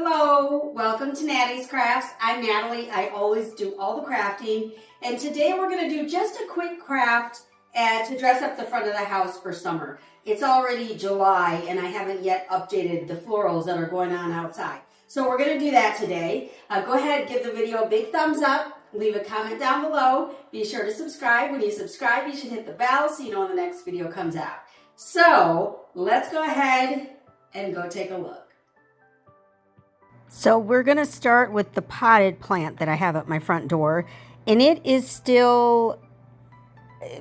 Hello, welcome to Nattys Crafts. I'm Natalie. I always do all the crafting, and today we're going to do just a quick craft to dress up the front of the house for summer. It's already July and I haven't yet updated the florals that are going on outside. So we're going to do that today. Go ahead, give the video a big thumbs up, leave a comment down below. Be sure to subscribe. When you subscribe, you should hit the bell so you know when the next video comes out. So let's go ahead and go take a look. So we're going to start with the potted plant that I have at my front door, and it is still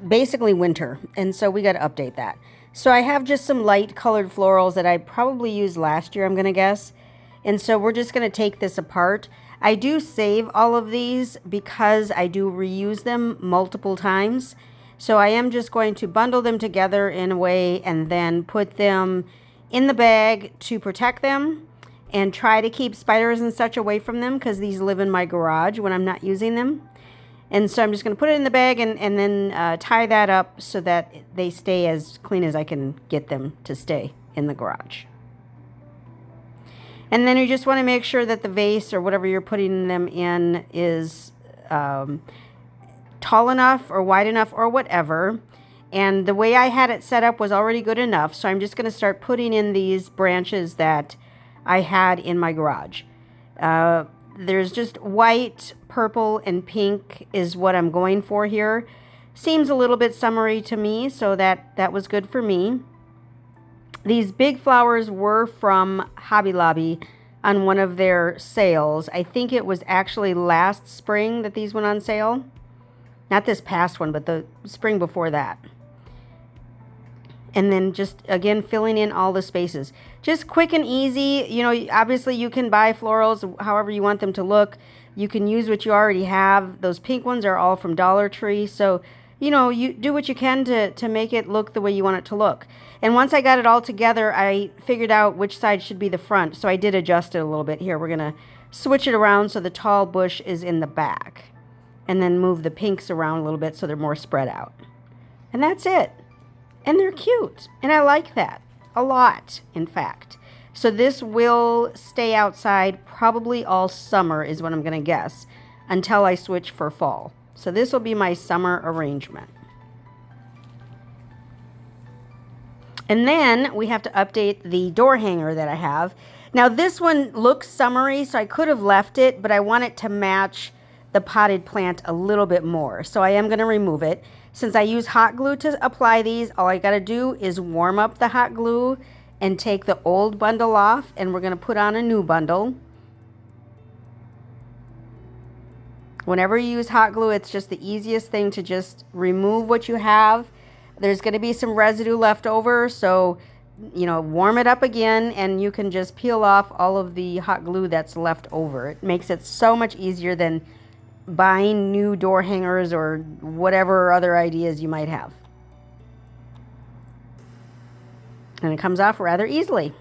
basically winter, and so we got to update that. So I have just some light colored florals that I probably used last year, I'm going to guess, and so we're just going to take this apart. I do save all of these because I do reuse them multiple times, so I am just going to bundle them together in a way and then put them in the bag to protect them and try to keep spiders and such away from them because these live in my garage when I'm not using them. And so I'm just going to put it in the bag and then tie that up so that they stay as clean as I can get them to stay in the garage. And then you just want to make sure that the vase or whatever you're putting them in is tall enough or wide enough or whatever. And the way I had it set up was already good enough. So I'm just going to start putting in these branches that I had in my garage. There's just white, purple, and pink is what I'm going for here. Seems a little bit summery to me, so that was good for me. These big flowers were from Hobby Lobby on one of their sales. I think it was actually last spring that these went on sale. Not this past one, but the spring before that. And then just, again, filling in all the spaces. Just quick and easy. You know, obviously you can buy florals however you want them to look. You can use what you already have. Those pink ones are all from Dollar Tree. So, you know, you do what you can to make it look the way you want it to look. And once I got it all together, I figured out which side should be the front. So I did adjust it a little bit here. We're going to switch it around so the tall bush is in the back. And then move the pinks around a little bit so they're more spread out. And that's it. And they're cute, and I like that a lot, in fact. So this will stay outside probably all summer is what I'm going to guess, until I switch for fall. So this will be my summer arrangement. And then we have to update the door hanger that I have. Now this one looks summery, so I could have left it, but I want it to match the potted plant a little bit more. So I am going to remove it. Since I use hot glue to apply these, all I got to do is warm up the hot glue and take the old bundle off, and we're going to put on a new bundle. Whenever you use hot glue, it's just the easiest thing to just remove what you have. There's going to be some residue left over, so you know, warm it up again and you can just peel off all of the hot glue that's left over. It makes it so much easier than buying new door hangers or whatever other ideas you might have. And it comes off rather easily.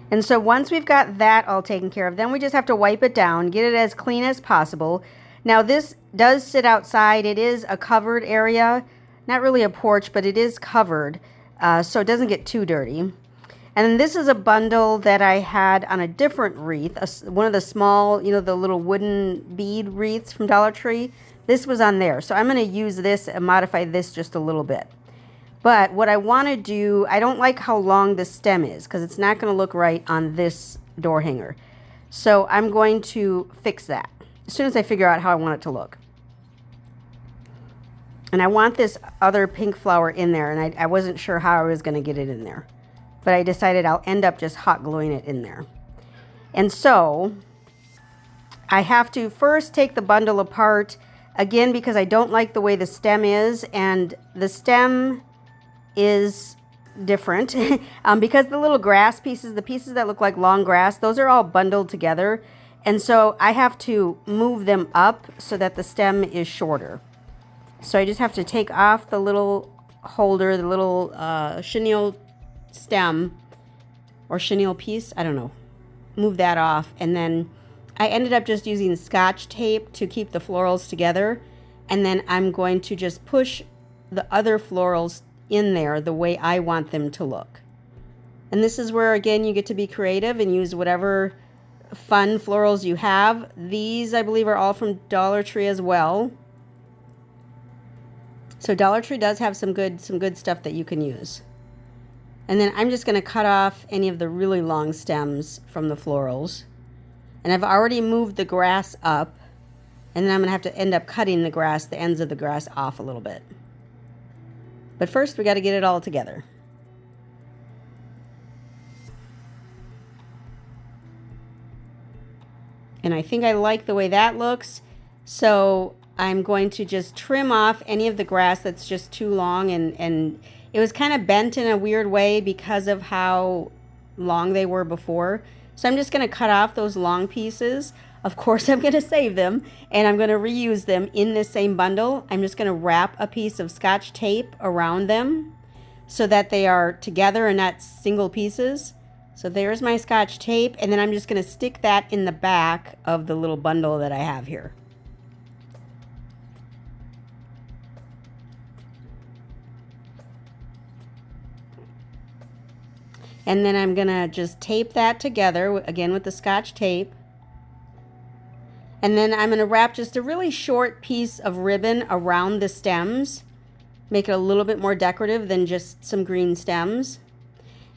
And so once we've got that all taken care of, then we just have to wipe it down, get it as clean as possible. Now this does sit outside. It is a covered area, not really a porch, but it is covered, so it doesn't get too dirty. And then this is a bundle that I had on a different wreath, one of the small, you know, the little wooden bead wreaths from Dollar Tree. This was on there. So I'm going to use this and modify this just a little bit. But what I want to do, I don't like how long the stem is because it's not going to look right on this door hanger. So I'm going to fix that as soon as I figure out how I want it to look. And I want this other pink flower in there, and I wasn't sure how I was going to get it in there. But I decided I'll end up just hot gluing it in there. And so I have to first take the bundle apart, again, because I don't like the way the stem is. And the stem is different because the little grass pieces, the pieces that look like long grass, those are all bundled together. And so I have to move them up so that the stem is shorter. So I just have to take off the little holder, the little chenille stem or chenille piece, I don't know, move that off. And then I ended up just using Scotch tape to keep the florals together, and then I'm going to just push the other florals in there the way I want them to look. And this is where, again, you get to be creative and use whatever fun florals you have. These, I believe, are all from Dollar Tree as well. So Dollar Tree does have some good stuff that you can use. And then I'm just going to cut off any of the really long stems from the florals. And I've already moved the grass up. And then I'm going to have to end up cutting the grass, the ends of the grass off a little bit. But first, we got to get it all together. And I think I like the way that looks. So I'm going to just trim off any of the grass that's just too long. And it was kind of bent in a weird way because of how long they were before. So I'm just going to cut off those long pieces. Of course, I'm going to save them and I'm going to reuse them in this same bundle. I'm just going to wrap a piece of Scotch tape around them so that they are together and not single pieces. So there's my Scotch tape, and then I'm just going to stick that in the back of the little bundle that I have here. And then I'm going to just tape that together, again with the Scotch tape. And then I'm going to wrap just a really short piece of ribbon around the stems. Make it a little bit more decorative than just some green stems.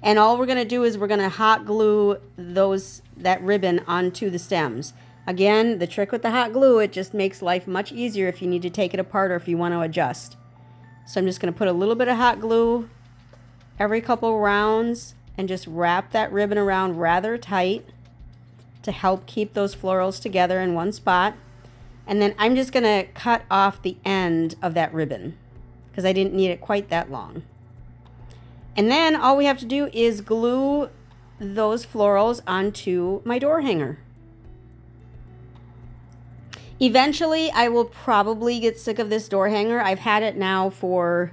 And all we're going to do is we're going to hot glue that ribbon onto the stems. Again, the trick with the hot glue, it just makes life much easier if you need to take it apart or if you want to adjust. So I'm just going to put a little bit of hot glue every couple rounds and just wrap that ribbon around rather tight to help keep those florals together in one spot. And then I'm just going to cut off the end of that ribbon because I didn't need it quite that long. And then all we have to do is glue those florals onto my door hanger. Eventually, I will probably get sick of this door hanger. I've had it now for,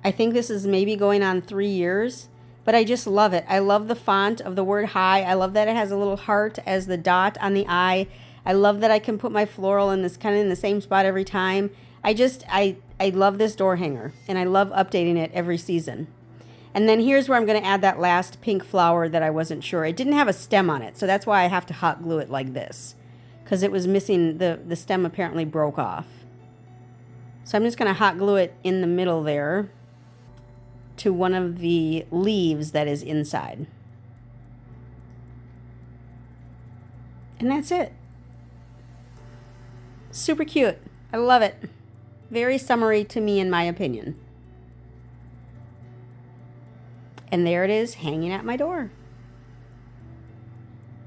I think this is maybe going on 3 years, but I just love it. I love the font of the word hi. I love that it has a little heart as the dot on the I. I love that I can put my floral in this kind of in the same spot every time. I love this door hanger, and I love updating it every season. And then here's where I'm going to add that last pink flower that I wasn't sure. It didn't have a stem on it, so that's why I have to hot glue it like this, because it was missing, the stem apparently broke off. So I'm just going to hot glue it in the middle there to one of the leaves that is inside. And that's it. Super cute. I love it. Very summery to me, in my opinion. And there it is, hanging at my door.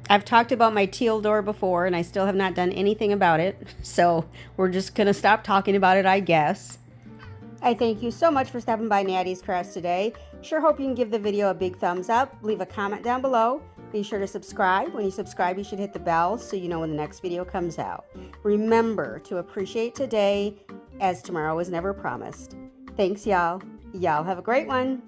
I've talked about my teal door before, and I still have not done anything about it. So we're just going to stop talking about it, I guess. I thank you so much for stopping by Nattys Crafts today. Sure hope you can give the video a big thumbs up. Leave a comment down below. Be sure to subscribe. When you subscribe, you should hit the bell so you know when the next video comes out. Remember to appreciate today, as tomorrow is never promised. Thanks, y'all. Y'all have a great one.